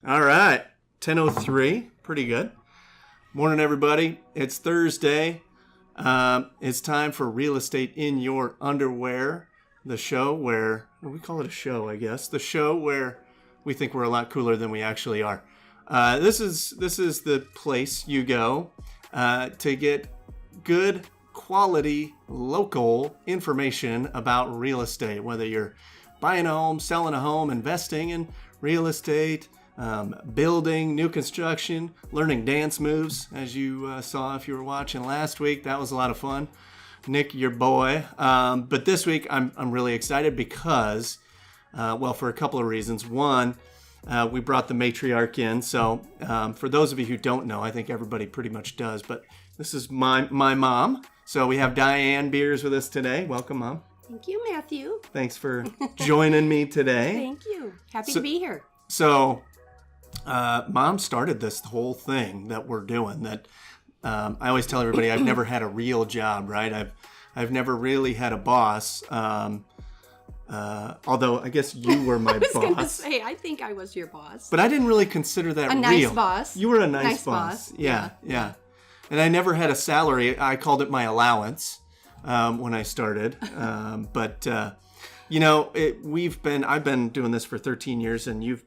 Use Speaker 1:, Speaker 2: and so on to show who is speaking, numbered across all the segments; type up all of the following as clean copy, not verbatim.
Speaker 1: All right. 10:03. Pretty good. Morning, everybody. It's Thursday. It's time for Real Estate in Your Underwear, the show where, we call it a show, I guess, the show where we think we're a lot cooler than we actually are. This is the place you go to get good quality local information about real estate, whether you're buying a home, selling a home, investing in real estate, building, new construction, learning dance moves, as you saw if you were watching last week. That was a lot of fun. Nick, your boy. But this week I'm really excited because, for a couple of reasons. One, we brought the matriarch in. So for those of you who don't know, I think everybody pretty much does, but this is my mom. So we have Diane Beers with us today. Welcome, Mom.
Speaker 2: Thank you, Matthew.
Speaker 1: Thanks for joining me today.
Speaker 2: Thank you. Happy to be here.
Speaker 1: So, Mom started this whole thing that we're doing. That I always tell everybody, I've never had a real job, right? I've never really had a boss. Although I guess you were my boss.
Speaker 2: I was going to say, I think I was your boss.
Speaker 1: But I didn't really consider that real.
Speaker 2: A nice boss.
Speaker 1: You were a nice boss. Yeah. And I never had a salary. I called it my allowance when I started. I've been doing this for 13 years, and you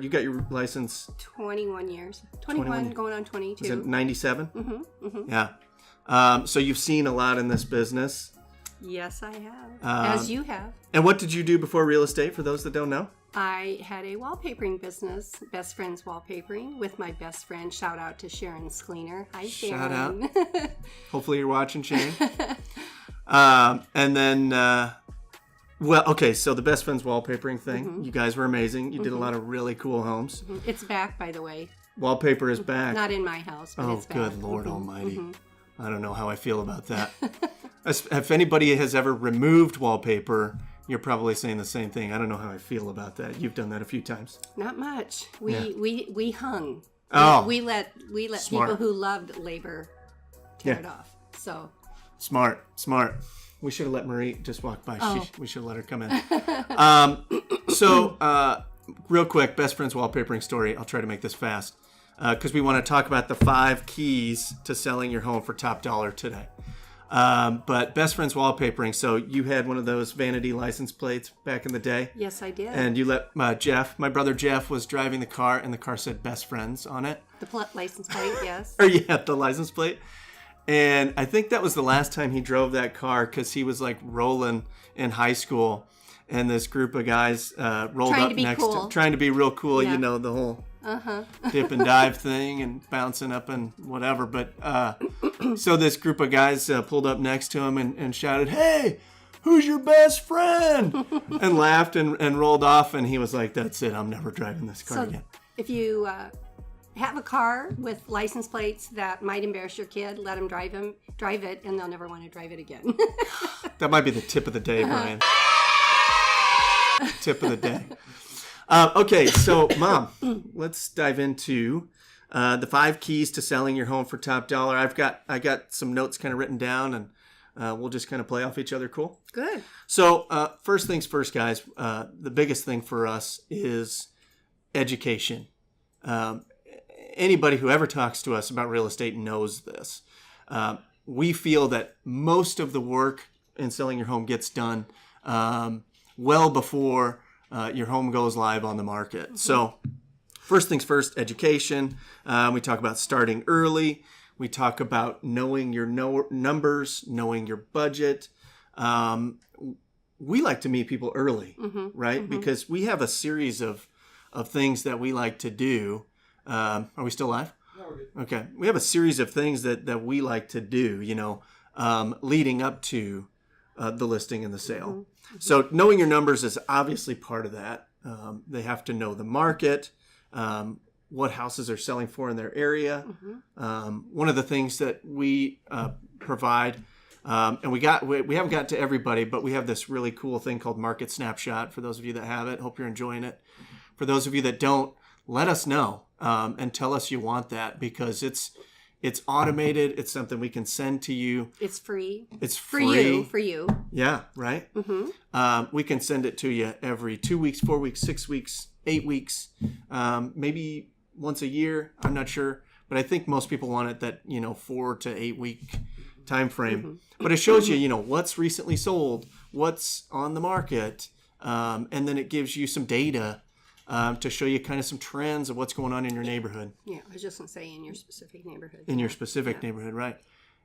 Speaker 1: got your license
Speaker 2: 21 years. 21 going on 22.
Speaker 1: Is it 97?
Speaker 2: Mm-hmm.
Speaker 1: Yeah. So you've seen a lot in this business.
Speaker 2: Yes, I have. As you have.
Speaker 1: And what did you do before real estate, for those that don't know?
Speaker 2: I had a wallpapering business, Best Friends Wallpapering, with my best friend. Shout out to Sharon Sklener. Hi, Sharon.
Speaker 1: Shout out. Hopefully you're watching, Shane. And then, so the Best Friends Wallpapering thing, you guys were amazing. You did a lot of really cool homes.
Speaker 2: It's back, by the way.
Speaker 1: Wallpaper is back.
Speaker 2: Not in my house, but it's back.
Speaker 1: Oh, good Lord Almighty. I don't know how I feel about that. If anybody has ever removed wallpaper, you're probably saying the same thing. I don't know how I feel about that. You've done that a few times.
Speaker 2: Not much. We hung.
Speaker 1: Oh,
Speaker 2: we let
Speaker 1: smart.
Speaker 2: people who loved labor tear it off. So
Speaker 1: smart. We should have let Marie just walk by.
Speaker 2: Oh.
Speaker 1: We should have let her come in. Real quick, Best Friends Wallpapering story. I'll try to make this fast because we want to talk about the 5 keys to selling your home for top dollar today. But Best Friends Wallpapering, so you had one of those vanity license plates back in the day.
Speaker 2: Yes, I did.
Speaker 1: And you let Jeff, my brother Jeff, was driving the car, and the car said Best Friends on it.
Speaker 2: The license plate, yes.
Speaker 1: The license plate. And I think that was the last time he drove that car because he was like rolling in high school, and this group of guys rolled up next to him, trying to be real cool,
Speaker 2: yeah.
Speaker 1: The whole dip and dive thing and bouncing up and whatever. But so this group of guys pulled up next to him and shouted, "Hey, who's your best friend?" and laughed and rolled off. And he was like, "That's it. I'm never driving this car again."
Speaker 2: If you have a car with license plates that might embarrass your kid, let them drive it, and they'll never want to drive it again.
Speaker 1: That might be the tip of the day, Brian. Tip of the day. Okay, so Mom, let's dive into the 5 keys to selling your home for top dollar. I got some notes kind of written down, and we'll just kind of play off each other. Cool?
Speaker 2: Good.
Speaker 1: So first things first, guys. The biggest thing for us is education. Anybody who ever talks to us about real estate knows this. We feel that most of the work in selling your home gets done well before your home goes live on the market. Mm-hmm. So first things first, education. We talk about starting early. We talk about knowing your numbers, knowing your budget. We like to meet people early, right? Mm-hmm. Because we have a series of things that we like to do. Are we still live?
Speaker 3: No, we're good.
Speaker 1: Okay. We have a series of things that we like to do, leading up to the listing and the sale. Mm-hmm. So knowing your numbers is obviously part of that. They have to know the market, what houses are selling for in their area. Mm-hmm. One of the things that we provide, and we haven't got to everybody, but we have this really cool thing called Market Snapshot. For those of you that have it, hope you're enjoying it. For those of you that don't, let us know and tell us you want that, because it's automated. It's something we can send to you.
Speaker 2: It's free.
Speaker 1: It's free.
Speaker 2: For you.
Speaker 1: Yeah, right? Mm-hmm. We can send it to you every 2 weeks, 4 weeks, 6 weeks, 8 weeks, maybe once a year. I'm not sure, but I think most people want it that 4 to 8 week time frame. But it shows you what's recently sold, what's on the market, and then it gives you some data to show you kind of some trends of what's going on in your neighborhood.
Speaker 2: Yeah, I was just going to say in your specific neighborhood.
Speaker 1: In your specific neighborhood, right.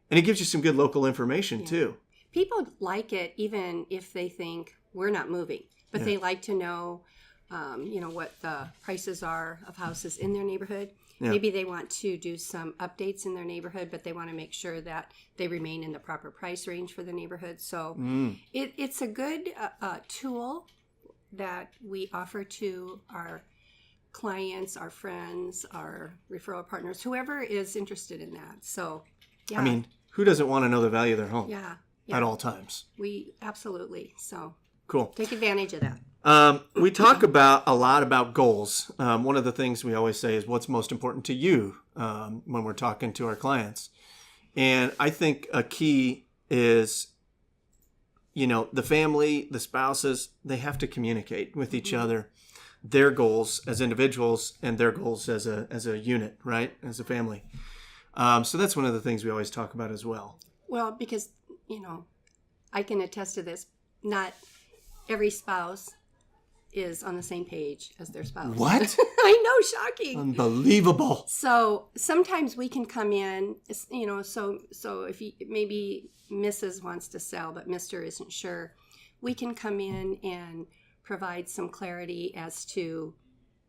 Speaker 1: And it gives you some good local information too.
Speaker 2: People like it even if they think we're not moving, but they like to know, what the prices are of houses in their neighborhood. Yeah. Maybe they want to do some updates in their neighborhood, but they want to make sure that they remain in the proper price range for the neighborhood. So it's a good tool that we offer to our clients, our friends, our referral partners, whoever is interested in that. So,
Speaker 1: I mean, who doesn't want to know the value of their home?
Speaker 2: Yeah.
Speaker 1: At all times.
Speaker 2: We absolutely. So
Speaker 1: cool.
Speaker 2: Take advantage of that.
Speaker 1: We talk a lot about goals. One of the things we always say is what's most important to you when we're talking to our clients. And I think a key is, the family, the spouses, they have to communicate with each other their goals as individuals and their goals as a unit, right? As a family. So that's one of the things we always talk about as well.
Speaker 2: Well, because, I can attest to this. Not every spouse is on the same page as their spouse.
Speaker 1: What?
Speaker 2: I know, shocking.
Speaker 1: Unbelievable.
Speaker 2: So sometimes we can come in, so if maybe Mrs. wants to sell, but Mr. isn't sure, we can come in and provide some clarity as to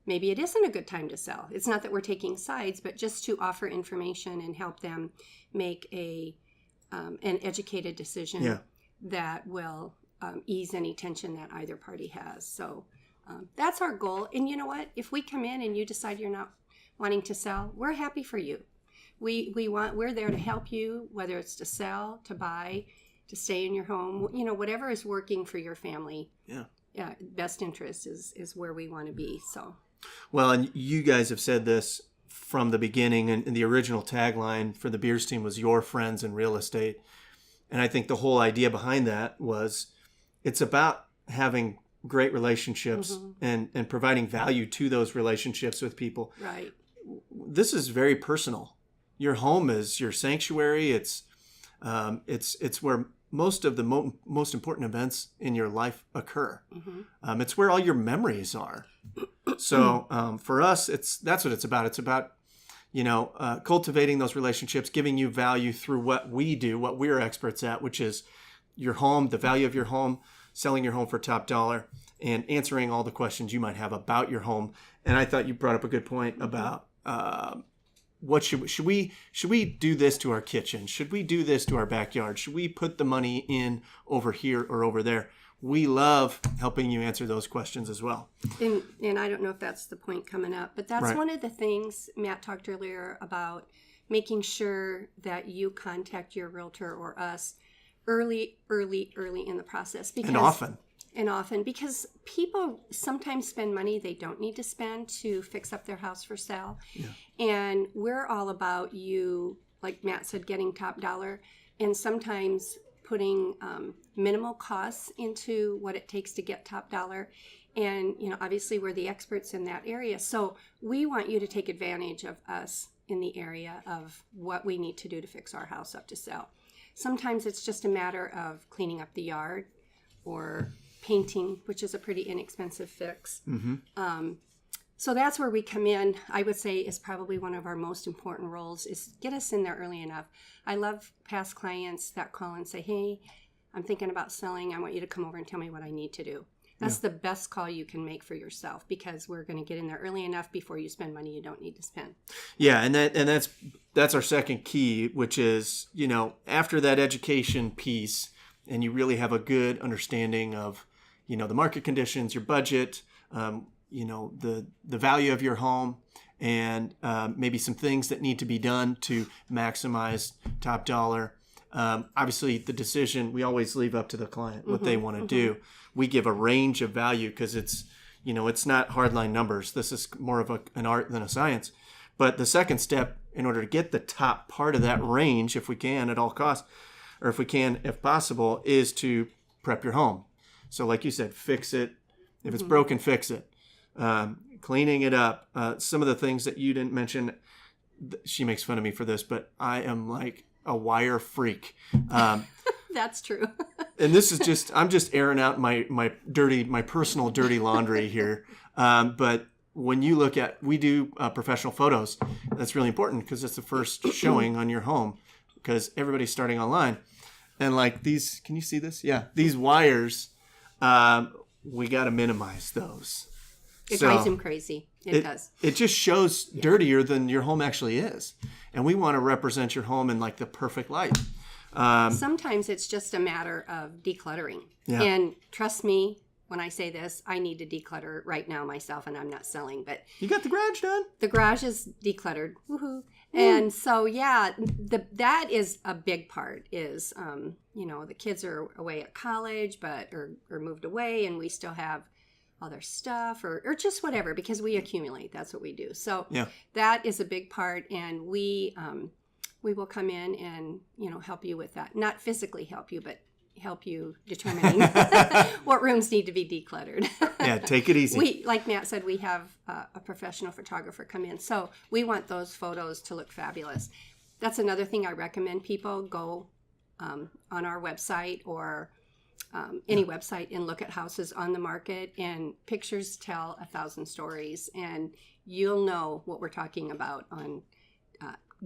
Speaker 2: maybe it isn't a good time to sell. It's not that we're taking sides, but just to offer information and help them make an educated decision that will ease any tension that either party has. So that's our goal. And you know what? If we come in and you decide you're not wanting to sell, we're happy for you. We're there to help you, whether it's to sell, to buy, to stay in your home, whatever is working for your family. Yeah. Best interest is where we want to be. So.
Speaker 1: Well, and you guys have said this from the beginning, and the original tagline for the Beers team was "Your friends in real estate." And I think the whole idea behind that was it's about having great relationships and providing value to those relationships with people.
Speaker 2: Right.
Speaker 1: This is very personal. Your home is your sanctuary. It's where most of the most important events in your life occur. It's where all your memories are. So for us, that's what it's about. It's about cultivating those relationships, giving you value through what we do, what we're experts at, which is your home, the value of your home, selling your home for top dollar, and answering all the questions you might have about your home. And I thought you brought up a good point about what should we do this to our kitchen? Should we do this to our backyard? Should we put the money in over here or over there? We love helping you answer those questions as well.
Speaker 2: And I don't know if that's the point coming up, but that's one of the things Matt talked earlier about, making sure that you contact your realtor or us early in the process. And often, because people sometimes spend money they don't need to spend to fix up their house for sale. Yeah. And we're all about you, like Matt said, getting top dollar, and sometimes putting minimal costs into what it takes to get top dollar. And, obviously we're the experts in that area. So we want you to take advantage of us in the area of what we need to do to fix our house up to sell. Sometimes it's just a matter of cleaning up the yard or painting, which is a pretty inexpensive fix. So that's where we come in. I would say is probably one of our most important roles is get us in there early enough. I love past clients that call and say, hey, I'm thinking about selling. I want you to come over and tell me what I need to do. That's the best call you can make for yourself, because we're going to get in there early enough before you spend money you don't need to spend.
Speaker 1: Yeah, and that's our second key, which is, after that education piece, and you really have a good understanding of, the market conditions, your budget, the value of your home, and maybe some things that need to be done to maximize top dollar. Obviously, the decision we always leave up to the client, what they want to do. We give a range of value because it's not hardline numbers. This is more of an art than a science. But the second step, in order to get the top part of that range, if we can at all costs, or if possible, is to prep your home. So like you said, fix it. If it's broken, fix it. cleaning it up. Some of the things that you didn't mention, she makes fun of me for this, but I am like a wire freak.
Speaker 2: That's true.
Speaker 1: And this is I'm just airing out my personal dirty laundry here. But when you look at, we do professional photos. That's really important because it's the first showing on your home because everybody's starting online. And like these, can you see this? Yeah. These wires, we got to minimize those.
Speaker 2: It drives him crazy. It does. It
Speaker 1: just shows dirtier than your home actually is. And we want to represent your home in like the perfect light.
Speaker 2: Sometimes it's just a matter of decluttering. Yeah. And trust me, when I say this, I need to declutter right now myself, and I'm not selling. But
Speaker 1: you got the garage done?
Speaker 2: The garage is decluttered. Woohoo. And so, yeah, that is a big part is, the kids are away at college or moved away, and we still have all their stuff or just whatever, because we accumulate. That's what we do. So that is a big part, and we will come in and, help you with that. Not physically help you, but help you determining what rooms need to be decluttered.
Speaker 1: Yeah, take it easy.
Speaker 2: Like Matt said, we have a professional photographer come in. So we want those photos to look fabulous. That's another thing I recommend people go on our website or any website and look at houses on the market, and pictures tell 1,000 stories, and you'll know what we're talking about on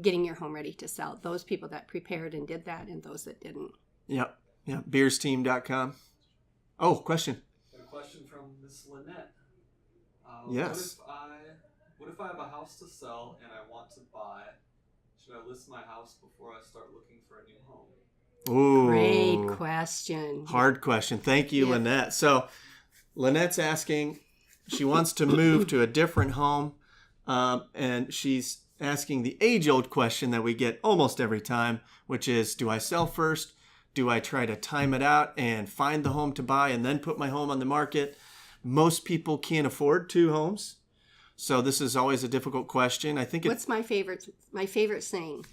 Speaker 2: getting your home ready to sell. Those people that prepared and did that, and those that didn't.
Speaker 1: Yep. Yeah, beersteam.com. Oh, question.
Speaker 3: A question from Miss Lynette.
Speaker 1: Yes.
Speaker 3: What if I have a house to sell and I want to buy? Should I list my house before I start looking for a new home?
Speaker 1: Ooh.
Speaker 2: Great question.
Speaker 1: Hard question. Thank you, Lynette. So Lynette's asking, she wants to move to a different home, and she's asking the age-old question that we get almost every time, which is, do I sell first? Do I try to time it out and find the home to buy and then put my home on the market? Most people can't afford 2 homes. So this is always a difficult question. I think
Speaker 2: what's my favorite saying?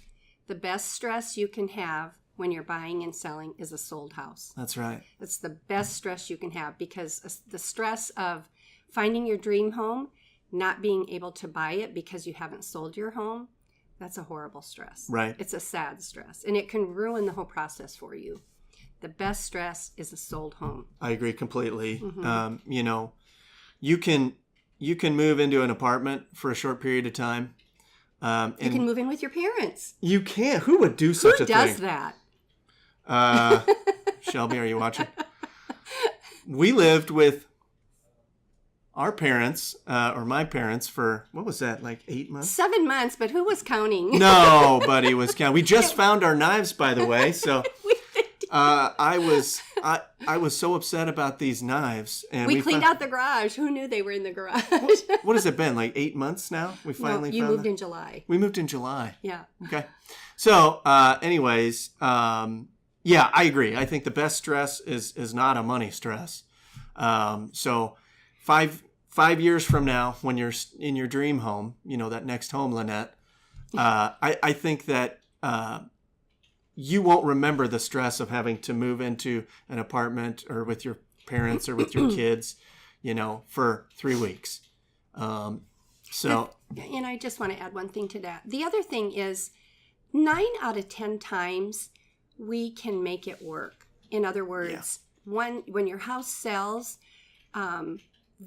Speaker 2: The best stress you can have when you're buying and selling is a sold house.
Speaker 1: That's right.
Speaker 2: It's the best stress you can have, because the stress of finding your dream home, not being able to buy it because you haven't sold your home, that's a horrible stress. Right. It's a sad stress, and it can ruin the whole process for you. The best stress is a sold home.
Speaker 1: I agree completely. Mm-hmm. You can move into an apartment for a short period of time.
Speaker 2: You can move in with your parents.
Speaker 1: You can. Who would do such a thing?
Speaker 2: Who does that?
Speaker 1: Shelby, are you watching? We lived with our parents, or my parents, for, what was that, like 8 months?
Speaker 2: 7 months, but who was counting?
Speaker 1: Nobody was counting. We just found our knives, by the way, so I was so upset about these knives. And
Speaker 2: we cleaned out the garage. Who knew they were in the garage?
Speaker 1: What has it been, like 8 months now? We finally
Speaker 2: found moved in July.
Speaker 1: We moved in July.
Speaker 2: Yeah.
Speaker 1: Okay. So, anyways, yeah, I agree. I think the best stress is not a money stress. So 5 years from now, when you're in your dream home, that next home, Lynette, I think that you won't remember the stress of having to move into an apartment or with your parents or with your kids, for 3 weeks. And
Speaker 2: I just want to add one thing to that. The other thing is 9 out of 10 times we can make it work. In other words, when your house sells,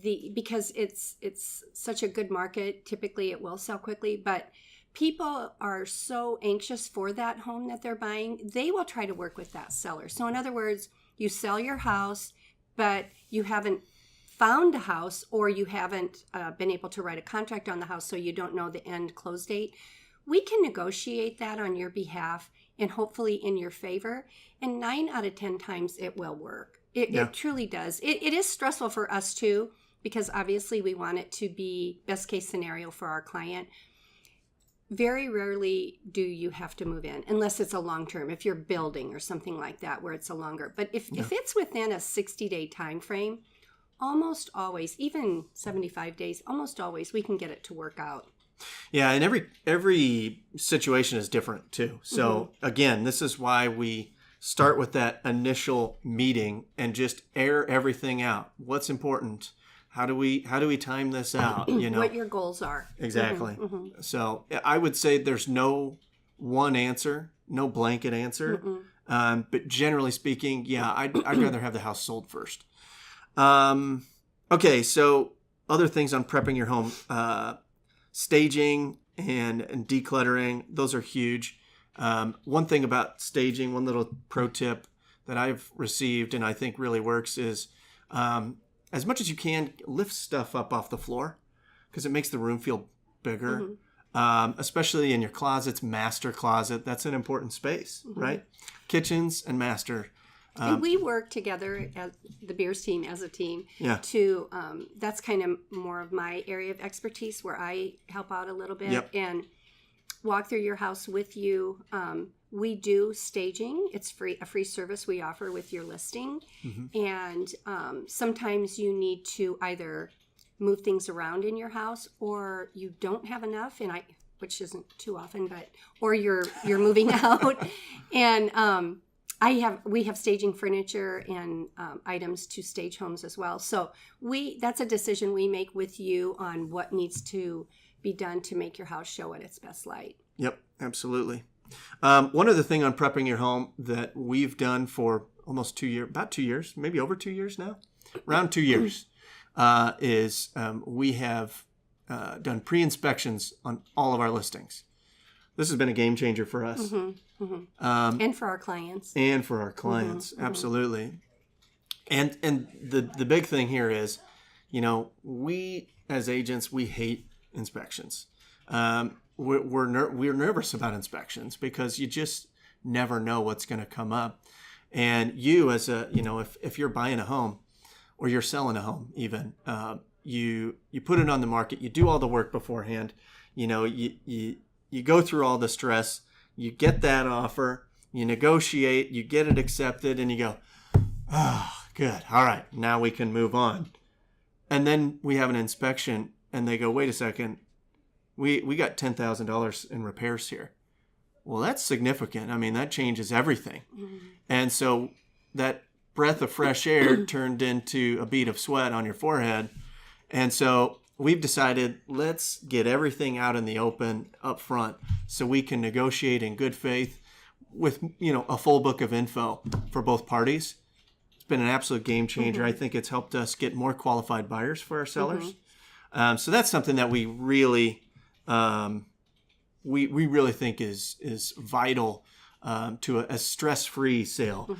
Speaker 2: because it's such a good market, typically it will sell quickly, but people are so anxious for that home that they're buying, they will try to work with that seller. So in other words, you sell your house, but you haven't found a house, or you haven't been able to write a contract on the house, so you don't know the end close date. We can negotiate that on your behalf and hopefully in your favor. And 9 out of 10 times it will work. It truly does. It is stressful for us too, because obviously we want it to be best case scenario for our client. Very rarely do you have to move in, unless it's a long term, if you're building or something like that where it's a longer. But if it's within a 60-day time frame, almost always, even 75 days, almost always we can get it to work out.
Speaker 1: Yeah, and every situation is different too. So again, this is why we start with that initial meeting and just air everything out. What's important? How do we time this out?
Speaker 2: What your goals are.
Speaker 1: Exactly.
Speaker 2: Mm-hmm.
Speaker 1: So I would say there's no one answer, no blanket answer. But generally speaking, yeah, I'd rather have the house sold first. Okay, so other things on prepping your home, staging and decluttering, those are huge. One thing about staging, one little pro tip that I've received and I think really works is as much as you can, lift stuff up off the floor because it makes the room feel bigger. Especially in your closets, master closet. That's an important space, right? Kitchens and master.
Speaker 2: And we work together as the Beers team, as a team.
Speaker 1: Yeah.
Speaker 2: To that's kind of more of my area of expertise, where I help out a little bit and walk through your house with you. We do staging. It's a free service we offer with your listing. And sometimes you need to either move things around in your house, or you don't have enough, which isn't too often, or you're moving out, and we have staging furniture and items to stage homes as well. So that's a decision we make with you on what needs to be done to make your house show at its best light. Yep,
Speaker 1: absolutely. One other thing on prepping your home that we've done for almost 2 years, about 2 years, maybe over 2 years now, around 2 years. Is we have done pre-inspections on all of our listings. This has been a game changer for us.
Speaker 2: And for our clients.
Speaker 1: Absolutely. And the big thing here is, we as agents, we hate inspections. We're nervous about inspections because you just never know what's going to come up. And you as if you're buying a home, or you're selling a home even, you put it on the market, you do all the work beforehand, you go through all the stress, you get that offer, you negotiate, you get it accepted, and you go, oh, good, all right, now we can move on. And then we have an inspection, and they go, wait a second, we got $10,000 in repairs here. Well, that's significant. I mean, that changes everything. And so that breath of fresh air turned into a bead of sweat on your forehead. And so we've decided, let's get everything out in the open up front so we can negotiate in good faith with, a full book of info for both parties. It's been an absolute game changer. I think it's helped us get more qualified buyers for our sellers. So that's something that we really, we really think is vital to a stress-free sale.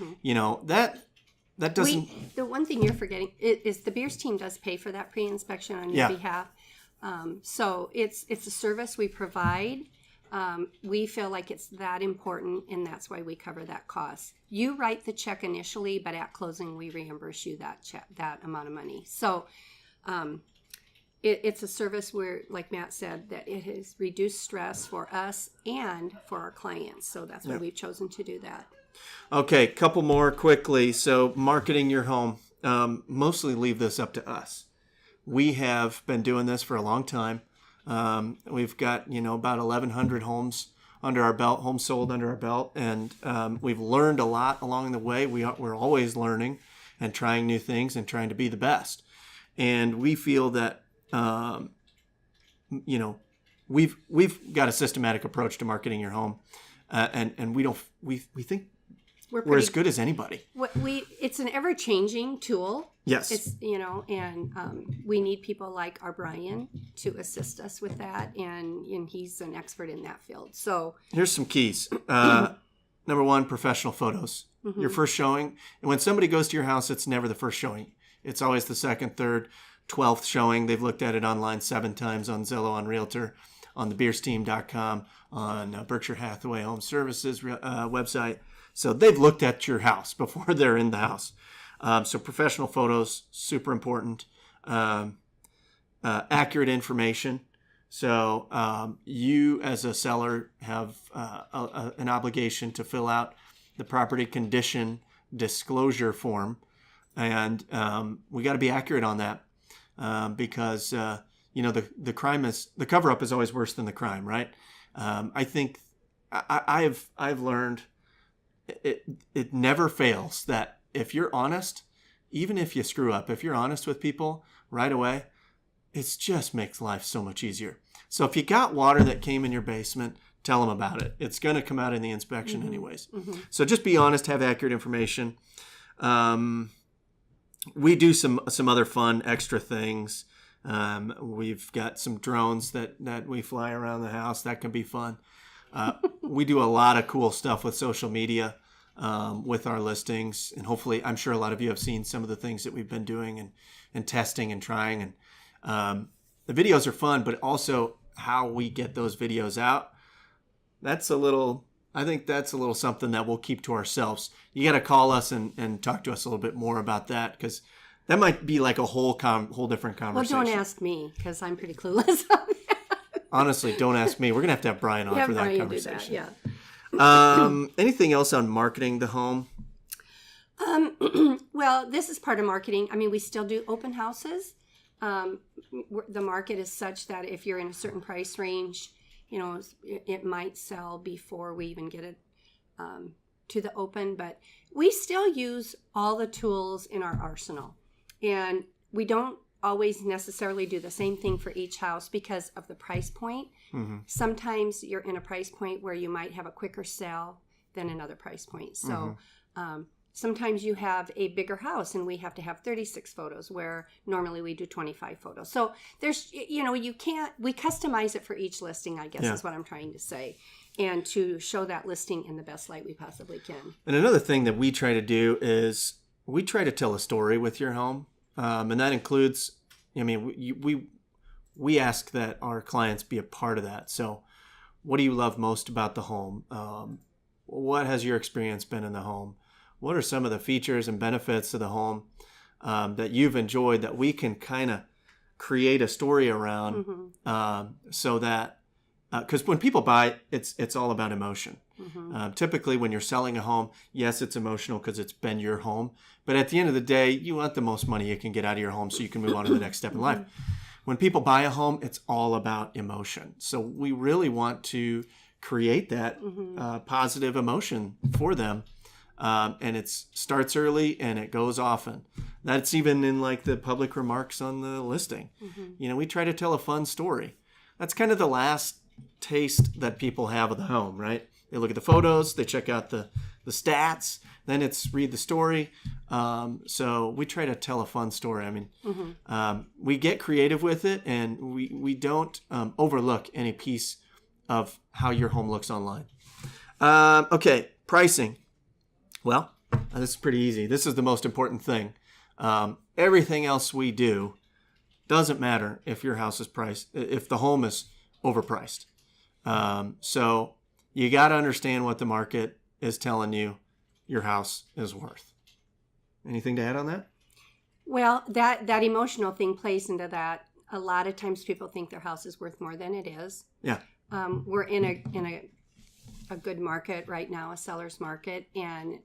Speaker 1: That doesn't.
Speaker 2: The one thing you're forgetting is the Beers team does pay for that pre-inspection on your behalf. So it's a service we provide. We feel like it's that important, and that's why we cover that cost. You write the check initially, but at closing we reimburse you that amount of money. So it's a service where, like Matt said, that it has reduced stress for us and for our clients. So that's why we've chosen to do that.
Speaker 1: Okay, couple more quickly. So marketing your home, mostly leave this up to us. We have been doing this for a long time. We've got, about 1,100 homes under our belt, homes sold under our belt. And we've learned a lot along the way. We're always learning and trying new things and trying to be the best. And we feel that, we've got a systematic approach to marketing your home. And we think we're as good as anybody.
Speaker 2: It's an ever-changing tool.
Speaker 1: Yes.
Speaker 2: It's, and we need people like our Brian to assist us with that, and he's an expert in that field. So
Speaker 1: here's some keys. Number one, professional photos. Your first showing. And when somebody goes to your house, it's never the first showing. It's always the second, third, 12th showing. They've looked at it online 7 times on Zillow, on Realtor, on thebeersteam.com, on Berkshire Hathaway Home Services website. So they've looked at your house before they're in the house. So professional photos, super important. Accurate information. So you as a seller have an obligation to fill out the property condition disclosure form. And we got to be accurate on that because, the crime the cover-up is always worse than the crime, right? I think I've learned it never fails that if you're honest even if you screw up, if you're honest with people right away, it just makes life so much easier. So if you got water that came in your basement, tell them about it. It's going to come out in the inspection anyways. So just be honest, have accurate information. We do some other fun extra things. We've got some drones that we fly around the house. That can be fun. We do a lot of cool stuff with social media with our listings. And hopefully, I'm sure a lot of you have seen some of the things that we've been doing and testing and trying. And the videos are fun, but also how we get those videos out. I think that's a little something that we'll keep to ourselves. You got to call us and talk to us a little bit more about that, because that might be like a whole different conversation.
Speaker 2: Well, don't ask me, because I'm pretty clueless on that.
Speaker 1: Honestly, don't ask me. We're going to have Brian on for that
Speaker 2: Brian
Speaker 1: conversation.
Speaker 2: Do that, yeah.
Speaker 1: Anything else on marketing the home?
Speaker 2: Well, this is part of marketing. I mean, we still do open houses. The market is such that if you're in a certain price range, you know, it might sell before we even get it to the open. But we still use all the tools in our arsenal. And we don't always necessarily do the same thing for each house because of the price point. Sometimes you're in a price point where you might have a quicker sale than another price point. So sometimes you have a bigger house and we have to have 36 photos where normally we do 25 photos. So there's, you know, we customize it for each listing, I guess is what I'm trying to say. And to show that listing in the best light we possibly can.
Speaker 1: And another thing that we try to do is we try to tell a story with your home. And that includes, I mean, we ask that our clients be a part of that. So what do you love most about the home? What has your experience been in the home? What are some of the features and benefits of the home that you've enjoyed that we can kind of create a story around so that, because when people buy, it's all about emotion. Typically when you're selling a home, yes, it's emotional because it's been your home. But at the end of the day, you want the most money you can get out of your home so you can move on to the next step in life. When people buy a home, it's all about emotion. So we really want to create that positive emotion for them. And it starts early and it goes often. That's even in like the public remarks on the listing. You know, we try to tell a fun story. That's kind of the last taste that people have of the home, right? They look at the photos, they check out the stats, then it's read the story. So we try to tell a fun story. I mean, we get creative with it, and we don't overlook any piece of how your home looks online. Okay, pricing. Well, this is pretty easy. This is the most important thing. Everything else we do doesn't matter if your house is priced, if the home is overpriced. So you got to understand what the market is telling you your house is worth. Anything to add on that? Well,
Speaker 2: that emotional thing plays into that. A lot of times people think their house is worth more than it is.
Speaker 1: Yeah.
Speaker 2: We're in a good market right now, a seller's market, and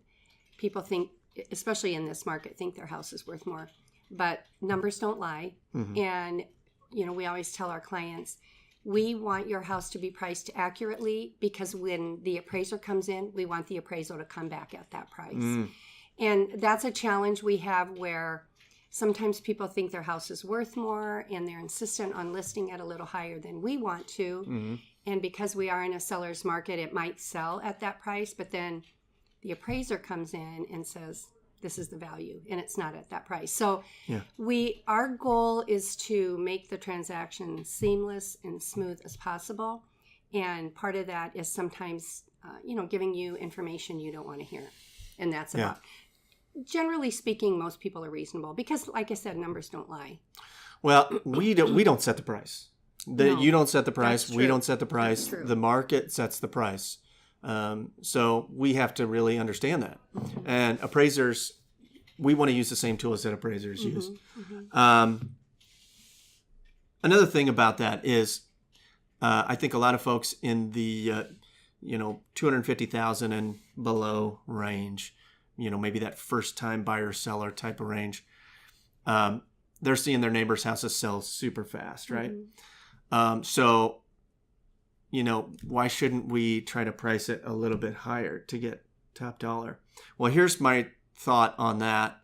Speaker 2: people think, especially in this market, think their house is worth more. But numbers don't lie. And, you know, we always tell our clients, we want your house to be priced accurately, because when the appraiser comes in, we want the appraisal to come back at that price. And that's a challenge we have, where sometimes people think their house is worth more and they're insistent on listing at a little higher than we want to. And because we are in a seller's market, it might sell at that price, but then the appraiser comes in and says, this is the value, and it's not at that price. So our goal is to make the transaction seamless and smooth as possible. And part of that is sometimes, giving you information you don't want to hear. And that's about, generally speaking, most people are reasonable, because like I said, numbers don't lie.
Speaker 1: Well, we don't set the price.
Speaker 2: No,
Speaker 1: you don't set the price. We don't set the price.
Speaker 2: That's true.
Speaker 1: The market sets the price. So we have to really understand that. And appraisers, we want to use the same tools that appraisers use. Another thing about that is, I think a lot of folks in the, $250,000 and below range, maybe that first time buyer seller type of range, they're seeing their neighbors' houses sell super fast, right? So, why shouldn't we try to price it a little bit higher to get top dollar? Well, here's my thought on that.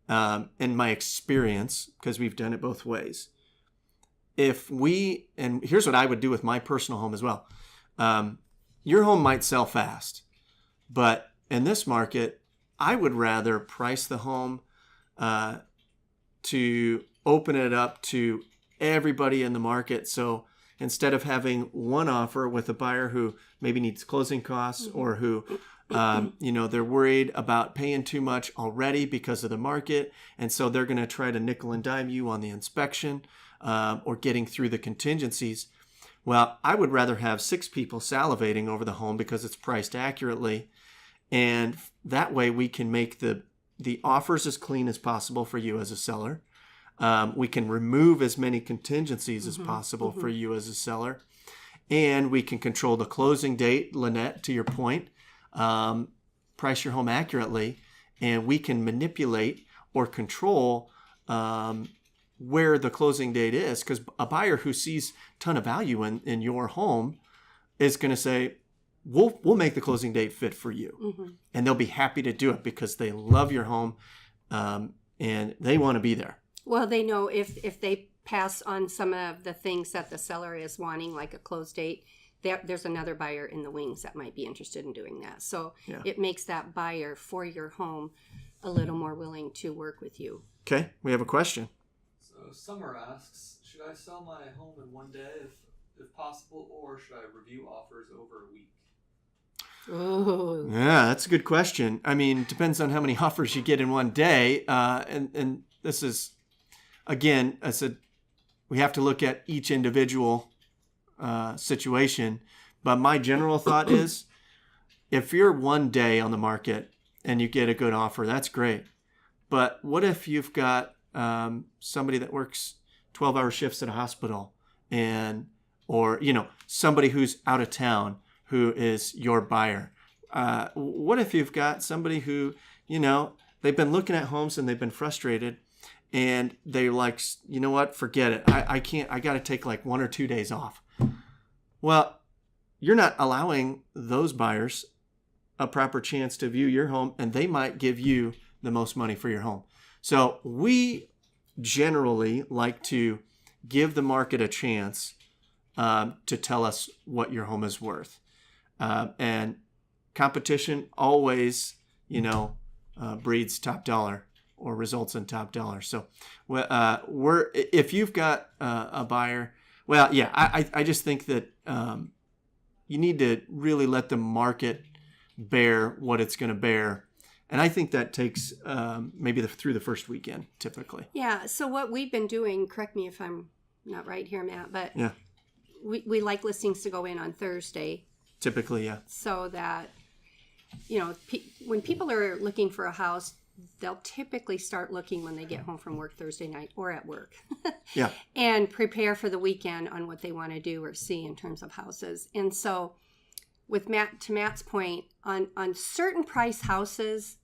Speaker 1: in my experience, because we've done it both ways, and here's what I would do with my personal home as well. Your home might sell fast, but in this market, I would rather price the home to open it up to everybody in the market. So instead of having one offer with a buyer who maybe needs closing costs or who, they're worried about paying too much already because of the market, and so they're going to try to nickel and dime you on the inspection or getting through the contingencies. Well, I would rather have 6 people salivating over the home because it's priced accurately, and that way we can make the offers as clean as possible for you as a seller. We can remove as many contingencies as possible for you as a seller. And we can control the closing date, Lynette, to your point, price your home accurately, and we can manipulate or control where the closing date is. Because a buyer who sees a ton of value in your home is going to say, we'll make the closing date fit for you. And they'll be happy to do it because they love your home and they want to be there.
Speaker 2: Well, they know if they pass on some of the things that the seller is wanting, like a close date, there's another buyer in the wings that might be interested in doing that. So It makes that buyer for your home a little more willing to work with you.
Speaker 1: Okay, we have a question.
Speaker 3: So Summer asks, should I sell my home in one day if possible, or should I review offers over a week?
Speaker 2: Oh,
Speaker 1: Yeah, that's a good question. I mean, depends on how many offers you get in one day. And this is, again, I said, we have to look at each individual situation. But my general thought is, if you're one day on the market and you get a good offer, that's great. But what if you've got somebody that works 12-hour shifts at a hospital or somebody who's out of town who is your buyer? What if you've got somebody who, they've been looking at homes and they've been frustrated and they're like, you know what, forget it. I can't, I got to take like 1 or 2 days off. Well, you're not allowing those buyers a proper chance to view your home, and they might give you the most money for your home. So we generally like to give the market a chance to tell us what your home is worth. And competition always, breeds top dollar or results in top dollar. So if you've got a buyer, well, yeah, I just think that you need to really let the market bear what it's going to bear. And I think that takes maybe through the first weekend, typically.
Speaker 2: Yeah. So what we've been doing, correct me if I'm not right here, Matt, but
Speaker 1: yeah,
Speaker 2: we like listings to go in on Thursday.
Speaker 1: Typically, yeah.
Speaker 2: So that, when people are looking for a house, they'll typically start looking when they get home from work Thursday night or at work.
Speaker 1: Yeah.
Speaker 2: And prepare for the weekend on what they want to do or see in terms of houses. And so to Matt's point, on certain price houses,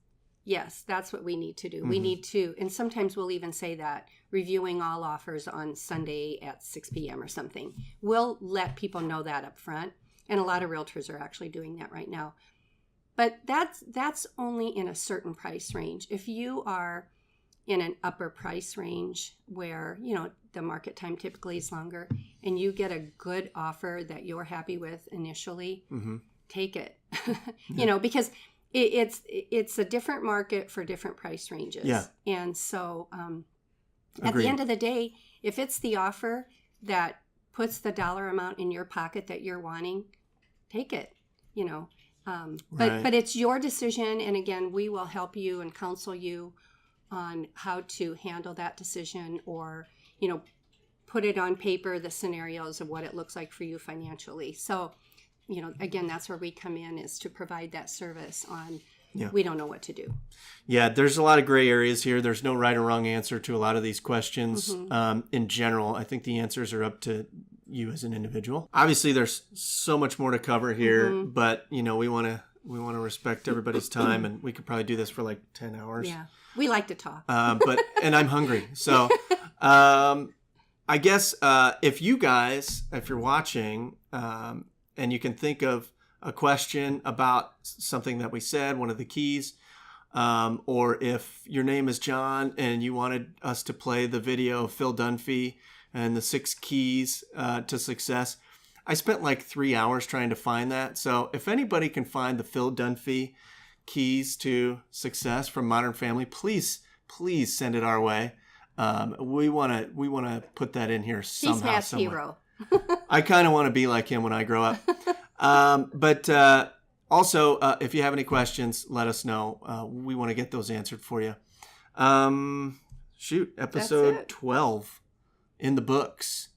Speaker 2: yes, that's what we need to do. We need to, and sometimes we'll even say that, reviewing all offers on Sunday at 6 p.m. or something. We'll let people know that up front. And a lot of realtors are actually doing that right now. But that's only in a certain price range. If you are in an upper price range where, the market time typically is longer and you get a good offer that you're happy with initially, take it. Because it's a different market for different price ranges.
Speaker 1: Yeah.
Speaker 2: And so at the end of the day, if it's the offer that puts the dollar amount in your pocket that you're wanting, take it, But it's your decision. And again, we will help you and counsel you on how to handle that decision or, put it on paper, the scenarios of what it looks like for you financially. So, again, that's where we come in, is to provide that service on, we don't know what to do. Yeah,
Speaker 1: there's a lot of gray areas here. There's no right or wrong answer to a lot of these questions. In general, I think the answers are up to you as an individual. Obviously, there's so much more to cover here, but we want to respect everybody's time, and we could probably do this for like 10 hours.
Speaker 2: Yeah, we like to talk.
Speaker 1: And I'm hungry, so I guess if you're watching, and you can think of a question about something that we said, one of the keys, or if your name is John and you wanted us to play the video of Phil Dunphy and the 6 keys to success. I spent like 3 hours trying to find that. So if anybody can find the Phil Dunphy keys to success from Modern Family, please send it our way. We want to put that in here somehow.
Speaker 2: He's half
Speaker 1: somewhere.
Speaker 2: hero.
Speaker 1: I kind of want to be like him when I grow up. But also, if you have any questions, let us know. We want to get those answered for you. Episode 12 in the books.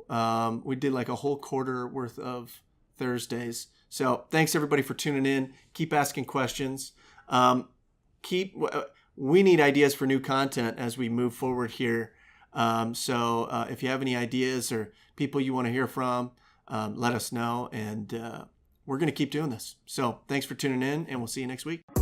Speaker 1: We did like a whole quarter worth of Thursdays. So thanks everybody for tuning in. Keep asking questions. We need ideas for new content as we move forward here. So if you have any ideas or people you want to hear from, let us know. And we're going to keep doing this. So thanks for tuning in, and we'll see you next week.